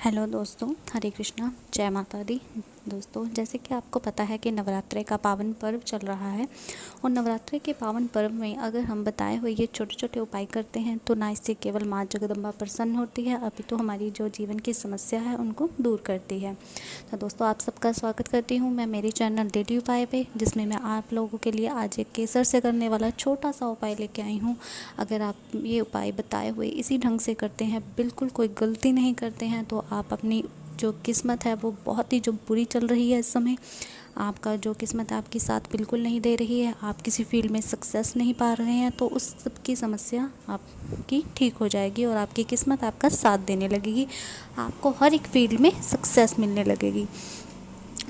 Hello दोस्तों, हरे कृष्णा, जय माता दी। दोस्तों, जैसे कि आपको पता है कि नवरात्रि का पावन पर्व चल रहा है और नवरात्रि के पावन पर्व में अगर हम बताए हुए ये छोटे छोटे उपाय करते हैं तो ना इससे केवल माँ जगदम्बा प्रसन्न होती है, अभी तो हमारी जो जीवन की समस्या है उनको दूर करती है। तो दोस्तों, आप सबका स्वागत करती हूँ मैं मेरी चैनल डेली उपाय पे, जिसमें मैं आप लोगों के लिए आज एक केसर से करने वाला छोटा सा उपाय लेके आई हूँ। अगर आप ये उपाय बताए हुए इसी ढंग से करते हैं, बिल्कुल कोई गलती नहीं करते हैं, तो आप अपनी जो किस्मत है वो बहुत ही जो बुरी चल रही है इस समय, आपका जो किस्मत आपकी साथ बिल्कुल नहीं दे रही है, आप किसी फील्ड में सक्सेस नहीं पा रहे हैं, तो उस सब की समस्या आपकी ठीक हो जाएगी और आपकी किस्मत आपका साथ देने लगेगी, आपको हर एक फील्ड में सक्सेस मिलने लगेगी।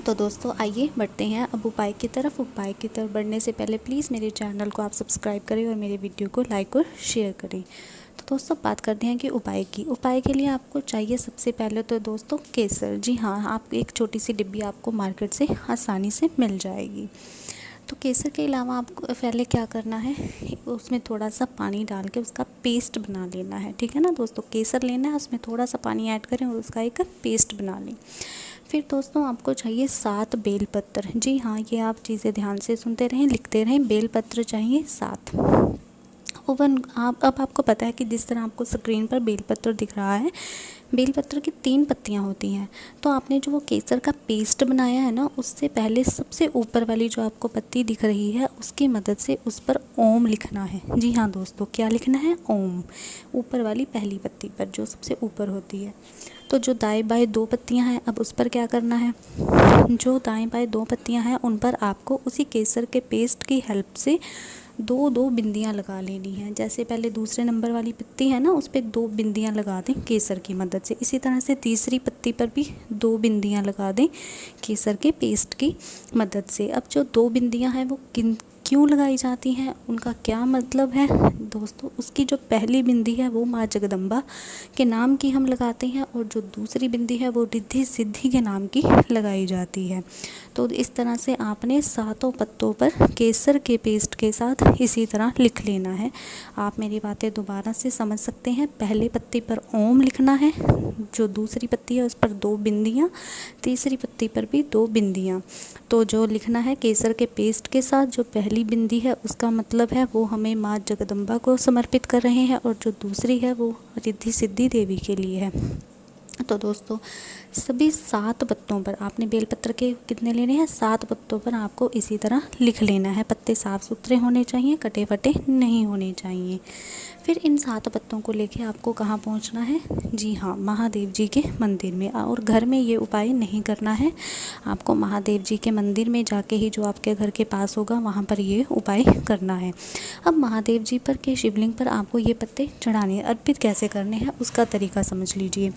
तो दोस्तों, आइए बढ़ते हैं अब उपाय की तरफ। उपाय की तरफ बढ़ने से पहले प्लीज़ मेरे चैनल को आप सब्सक्राइब करें और मेरे वीडियो को लाइक और शेयर करें। तो दोस्तों, बात करते हैं कि उपाय के लिए आपको चाहिए सबसे पहले तो दोस्तों केसर। जी हाँ, आप एक छोटी सी डिब्बी आपको मार्केट से आसानी से मिल जाएगी। तो केसर के अलावा आपको पहले क्या करना है, उसमें थोड़ा सा पानी डाल के उसका पेस्ट बना लेना है। ठीक है ना दोस्तों, केसर लेना है, उसमें थोड़ा सा पानी ऐड करें और उसका एक पेस्ट बना लें। फिर दोस्तों, आपको चाहिए 7 बेलपत्र। जी हाँ, ये आप चीज़ें ध्यान से सुनते रहें, लिखते रहें। बेलपत्र चाहिए 7। अब आपको पता है कि जिस तरह आपको स्क्रीन पर बेलपत्र दिख रहा है, बेलपत्र की 3 पत्तियां होती हैं। तो आपने जो वो केसर का पेस्ट बनाया है ना, उससे पहले सबसे ऊपर वाली जो आपको पत्ती दिख रही है उसकी मदद से उस पर ओम लिखना है। जी हाँ दोस्तों, क्या लिखना है? ओम। ऊपर वाली पहली पत्ती पर जो सबसे ऊपर होती है। तो जो दाएं बाएं 2 पत्तियां हैं, अब उस पर क्या करना है, जो दाएं बाएं 2 पत्तियां हैं उन पर आपको उसी केसर के पेस्ट की हेल्प से 2-2 बिंदियां लगा लेनी है। जैसे पहले दूसरे नंबर वाली पत्ती है ना, उस पर 2 बिंदियां लगा दें केसर की मदद से। इसी तरह से तीसरी पत्ती पर भी 2 बिंदियां लगा दें केसर के पेस्ट की मदद से। अब जो 2 बिंदियां हैं वो क्यों लगाई जाती हैं, उनका क्या मतलब है दोस्तों, उसकी जो पहली बिंदी है वो माँ जगदम्बा के नाम की हम लगाते हैं और जो दूसरी बिंदी है वो रिद्धि सिद्धि के नाम की लगाई जाती है। तो इस तरह से आपने 7 पत्तों पर केसर के पेस्ट के साथ इसी तरह लिख लेना है। आप मेरी बातें दोबारा से समझ सकते हैं। पहले पत्ती पर ओम लिखना है, जो दूसरी पत्ती है उस पर 2 बिंदियाँ, तीसरी पत्ती पर भी 2 बिंदियाँ। तो जो लिखना है केसर के पेस्ट के साथ, जो पहली बिंदी है उसका मतलब है वो हमें माँ जगदम्बा को समर्पित कर रहे हैं और जो दूसरी है वो रिद्धि सिद्धि देवी के लिए है। तो दोस्तों, सभी 7 पत्तों पर आपने बेलपत्र के कितने लेने हैं, 7 पत्तों पर आपको इसी तरह लिख लेना है। पत्ते साफ़ सुथरे होने चाहिए, कटे फटे नहीं होने चाहिए। फिर इन 7 पत्तों को लेके आपको कहाँ पहुँचना है? जी हाँ, महादेव जी के मंदिर में। और घर में ये उपाय नहीं करना है, आपको महादेव जी के मंदिर में जाके ही, जो आपके घर के पास होगा, वहाँ पर ये उपाय करना है। अब महादेव जी पर के शिवलिंग पर आपको ये पत्ते चढ़ाने हैं। अर्पित कैसे करने हैं उसका तरीका समझ लीजिए।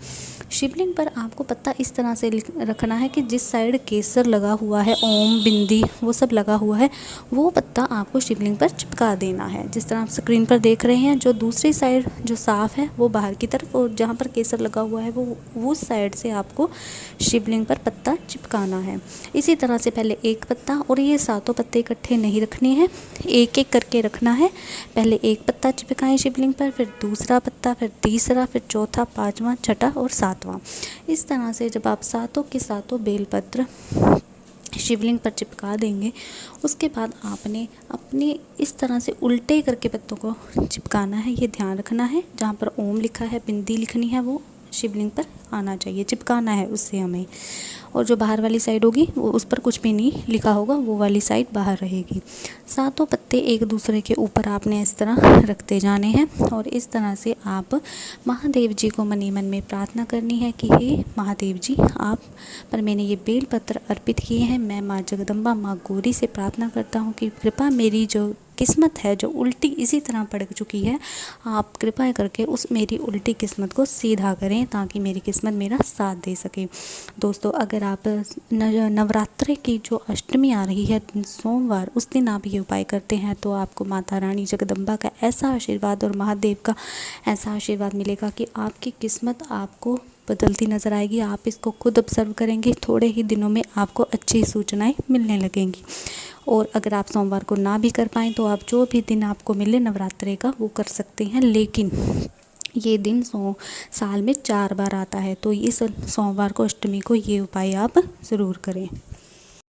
शिवलिंग पर आपको पत्ता इस तरह से रखना है कि जिस साइड केसर लगा हुआ है, ओम बिंदी वो सब लगा हुआ है, वो पत्ता आपको शिवलिंग पर चिपका देना है। जिस तरह आप स्क्रीन पर देख रहे हैं, जो दूसरी साइड जो साफ़ है वो बाहर की तरफ, और जहाँ पर केसर लगा हुआ है वो उस साइड से आपको शिवलिंग पर पत्ता चिपकाना है। इसी तरह से पहले एक पत्ता, और ये 7 पत्ते इकट्ठे नहीं रखने हैं, एक एक करके रखना है। पहले एक पत्ता चिपकाएं शिवलिंग पर, फिर दूसरा पत्ता, फिर तीसरा, फिर चौथा, 5वां, छठा और 7वां। इस तरह से जब आप 7 के 7 बेलपत्र शिवलिंग पर चिपका देंगे, उसके बाद आपने अपने इस तरह से उल्टे करके पत्तों को चिपकाना है। ये ध्यान रखना है, जहाँ पर ओम लिखा है बिंदी लिखनी है वो शिवलिंग पर आना चाहिए, चिपकाना है उससे हमें। और जो बाहर वाली साइड होगी वो उस पर कुछ भी नहीं लिखा होगा, वो वाली साइड बाहर रहेगी। 7 पत्ते एक दूसरे के ऊपर आपने इस तरह रखते जाने हैं और इस तरह से आप महादेव जी को मनी मन में प्रार्थना करनी है कि हे महादेव जी, आप पर मैंने ये बेलपत्र अर्पित किए हैं। मैं माँ जगदम्बा, माँ गौरी से प्रार्थना करता हूँ कि कृपा मेरी जो किस्मत है, जो उल्टी इसी तरह पड़ चुकी है, आप कृपा करके उस मेरी उल्टी किस्मत को सीधा करें ताकि मेरी किस्मत मेरा साथ दे सके। दोस्तों, अगर आप नवरात्रि की जो अष्टमी आ रही है सोमवार, उस दिन आप ये उपाय करते हैं तो आपको माता रानी जगदम्बा का ऐसा आशीर्वाद और महादेव का ऐसा आशीर्वाद मिलेगा कि आपकी किस्मत आपको बदलती नज़र आएगी। आप इसको खुद ऑब्जर्व करेंगे, थोड़े ही दिनों में आपको अच्छी सूचनाएं मिलने लगेंगी। और अगर आप सोमवार को ना भी कर पाएँ तो आप जो भी दिन आपको मिले नवरात्रि का वो कर सकते हैं, लेकिन ये दिन साल में 4 बार आता है, तो इस सोमवार को, अष्टमी को ये उपाय आप ज़रूर करें।